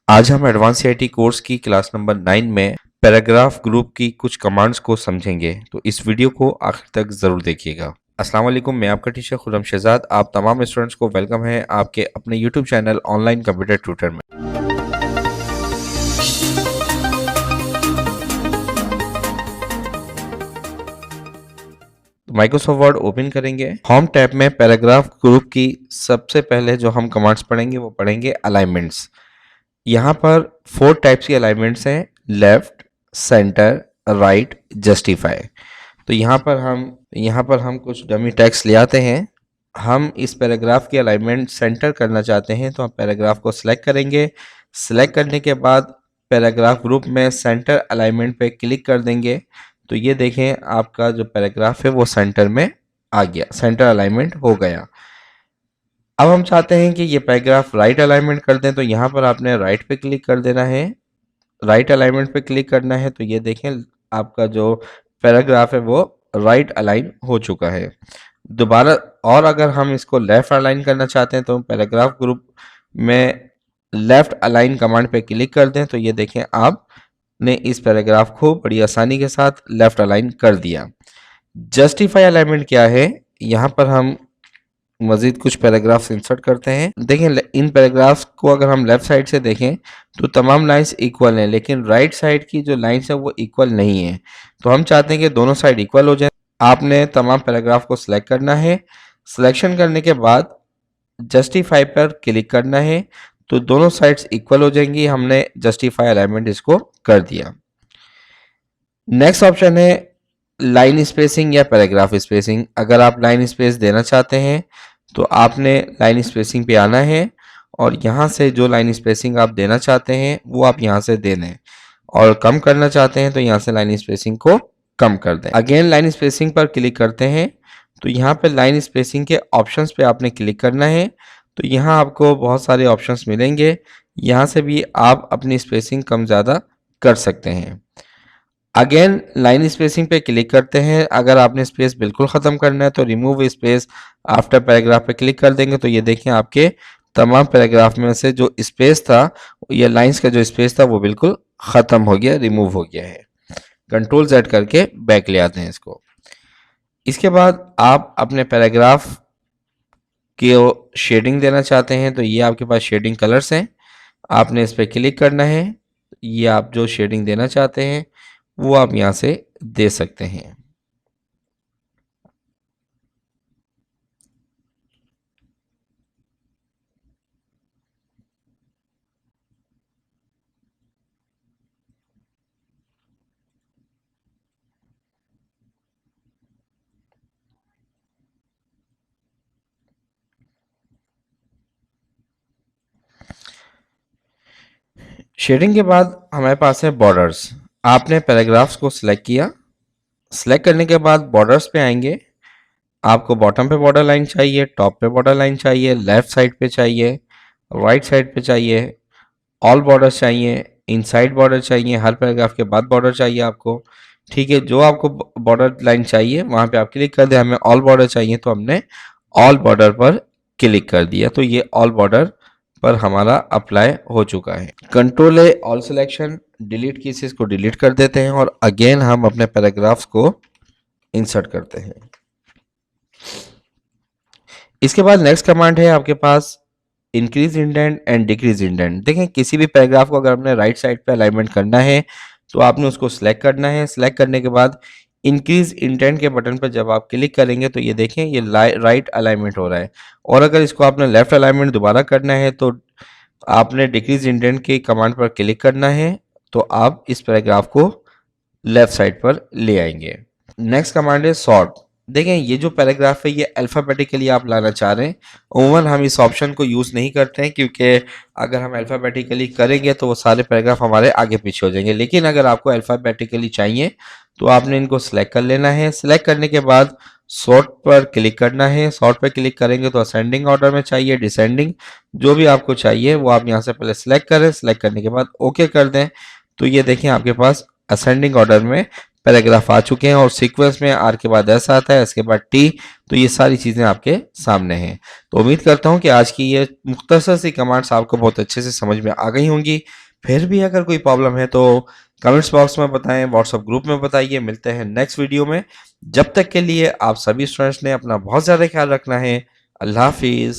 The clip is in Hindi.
आज हम एडवांस सीआईटी कोर्स की क्लास नंबर 9 में पैराग्राफ ग्रुप की कुछ कमांड्स को समझेंगे, तो इस वीडियो को आखिर तक ज़रूर देखिएगा। अस्सलाम वालेकुम, मैं आपका टीचर खुर्रम शहजाद। आप तमाम स्टूडेंट्स को वेलकम है आपके अपने YouTube channel online computer tutor में। माइक्रोसॉफ्ट वर्ड ओपन करेंगे। होम टैब में पैराग्राफ ग्रुप की सबसे पहले जो हम कमांड्स पढ़ेंगे वो पढ़ेंगे अलाइनमेंट्स। यहाँ पर 4 टाइप्स की अलाइनमेंट्स हैं: लेफ्ट, सेंटर, राइट, जस्टिफाई। तो यहाँ पर हम कुछ डमी टेक्स्ट ले आते हैं। हम इस पैराग्राफ की अलाइनमेंट सेंटर करना चाहते हैं, तो हम पैराग्राफ को सिलेक्ट करेंगे। सिलेक्ट करने के बाद पैराग्राफ ग्रुप में सेंटर अलाइनमेंट पे क्लिक कर देंगे। तो ये देखें, आपका जो पैराग्राफ है वो सेंटर में आ गया, सेंटर अलाइनमेंट हो गया। अब हम चाहते हैं कि ये पैराग्राफ राइट अलाइनमेंट कर दें, तो यहाँ पर आपने राइट पे क्लिक कर देना है। राइट अलाइनमेंट पे क्लिक करना है, तो ये देखें आपका जो पैराग्राफ है वो राइट अलाइन हो चुका है। दोबारा और अगर हम इसको लेफ्ट अलाइन करना चाहते हैं, तो पैराग्राफ ग्रुप में लेफ्ट अलाइन कमांड पे क्लिक कर दें। तो ये देखें आपने इस पैराग्राफ को बड़ी आसानी के साथ लेफ्ट अलाइन कर दिया। जस्टिफाई अलाइनमेंट क्या है? यहाँ पर हम मजीद कुछ पैराग्राफ्स इंसर्ट करते हैं। देखें, इन पैराग्राफ्स को अगर हम लेफ्ट साइड से देखें तो तमाम लाइंस इक्वल हैं, लेकिन राइट साइड की जो लाइंस है वो इक्वल नहीं है। तो हम चाहते हैं कि दोनों साइड इक्वल हो जाए। आपने तमाम पैराग्राफ को सिलेक्ट करना है। सिलेक्शन करने के बाद जस्टिफाई पर क्लिक करना है, तो दोनों साइड्स इक्वल हो जाएंगी। हमने जस्टिफाई अलाइनमेंट इसको कर दिया। नेक्स्ट ऑप्शन है लाइन स्पेसिंग या पैराग्राफ स्पेसिंग। अगर आप लाइन स्पेस देना चाहते हैं तो आपने लाइन स्पेसिंग पे आना है और यहाँ से जो लाइन स्पेसिंग आप देना चाहते हैं वो आप यहाँ से दे दें, और कम करना चाहते हैं तो यहाँ से लाइन स्पेसिंग को कम कर दें। अगेन लाइन स्पेसिंग पर क्लिक करते हैं, तो यहाँ पे लाइन स्पेसिंग के ऑप्शंस पे आपने क्लिक करना है। तो यहाँ आपको बहुत सारे ऑप्शंस मिलेंगे, यहाँ से भी आप अपनी स्पेसिंग कम ज़्यादा कर सकते हैं। अगेन लाइन स्पेसिंग पे क्लिक करते हैं। अगर आपने स्पेस बिल्कुल ख़त्म करना है तो रिमूव स्पेस आफ्टर पैराग्राफ पे क्लिक कर देंगे। तो ये देखें, आपके तमाम पैराग्राफ में से जो स्पेस था, ये लाइंस का जो स्पेस था वो बिल्कुल ख़त्म हो गया, रिमूव हो गया है। कंट्रोल Z करके बैक ले आते हैं इसको। इसके बाद आप अपने पैराग्राफ की शेडिंग देना चाहते हैं, तो ये आपके पास शेडिंग कलर्स हैं। आपने इस पर क्लिक करना है। ये आप जो शेडिंग देना चाहते हैं वो आप यहाँ से दे सकते हैं। शेडिंग के बाद हमारे पास है बॉर्डर्स। आपने पैराग्राफ्स को सिलेक्ट किया। सिलेक्ट करने के बाद बॉर्डर्स पे आएंगे। आपको बॉटम पे बॉर्डर लाइन चाहिए, टॉप पे बॉर्डर लाइन चाहिए, लेफ्ट साइड पे चाहिए, राइट साइड पे चाहिए, ऑल बॉर्डर्स चाहिए, इनसाइड बॉर्डर चाहिए, हर पैराग्राफ के बाद बॉर्डर चाहिए आपको। ठीक है, जो आपको बॉर्डर लाइन चाहिए वहाँ पे आप क्लिक कर दें। हमें ऑल बॉर्डर चाहिए तो हमने ऑल बॉर्डर पर क्लिक कर दिया। तो ये ऑल बॉर्डर पर हमारा अप्लाई हो चुका है। Control A all selection, delete keys को डिलीट कर देते हैं और अगेन हम अपने पैराग्राफ्स को इंसर्ट करते हैं। इसके बाद नेक्स्ट कमांड है आपके पास increase indent and decrease indent. देखें, किसी भी पैराग्राफ को अगर हमने राइट साइड पे अलाइनमेंट करना है तो आपने उसको सिलेक्ट करना है। सिलेक्ट करने के बाद इंक्रीज इंडेंट के बटन पर जब आप क्लिक करेंगे तो ये देखें, ये राइट अलाइनमेंट हो रहा है। और अगर इसको आपने लेफ्ट अलाइनमेंट दोबारा करना है तो आपने डिक्रीज इंडेंट की कमांड पर क्लिक करना है, तो आप इस पैराग्राफ को लेफ्ट साइड पर ले आएंगे। नेक्स्ट कमांड है सॉर्ट। देखें, ये जो पैराग्राफ है ये अल्फ़ाबेटिकली आप लाना चाह रहे हैं। उमूमन हम इस ऑप्शन को यूज़ नहीं करते हैं, क्योंकि अगर हम अल्फ़ाबेटिकली करेंगे तो वो सारे पैराग्राफ हमारे आगे पीछे हो जाएंगे। लेकिन अगर आपको अल्फ़ाबेटिकली चाहिए तो आपने इनको सेलेक्ट कर लेना है। सेलेक्ट करने के बाद सॉर्ट पर क्लिक करना है। सॉर्ट पर क्लिक करेंगे तो असेंडिंग ऑर्डर में चाहिए, डिसेंडिंग, जो भी आपको चाहिए वो आप यहाँ से पहले सेलेक्ट करें। सेलेक्ट करने के बाद ओके कर दें। तो ये देखें, आपके पास असेंडिंग ऑर्डर में पैराग्राफ आ चुके हैं और सीक्वेंस में आर के बाद एस आता है, इसके बाद टी। तो ये सारी चीज़ें आपके सामने हैं। तो उम्मीद करता हूँ कि आज की ये मुख्तसर सी कमांड्स आपको बहुत अच्छे से समझ में आ गई होंगी। फिर भी अगर कोई प्रॉब्लम है तो कमेंट्स बॉक्स में बताएं, व्हाट्सएप ग्रुप में बताइए। मिलते हैं नेक्स्ट वीडियो में। जब तक के लिए आप सभी स्टूडेंट्स ने अपना बहुत ज़्यादा ख्याल रखना है। अल्लाह हाफिज़।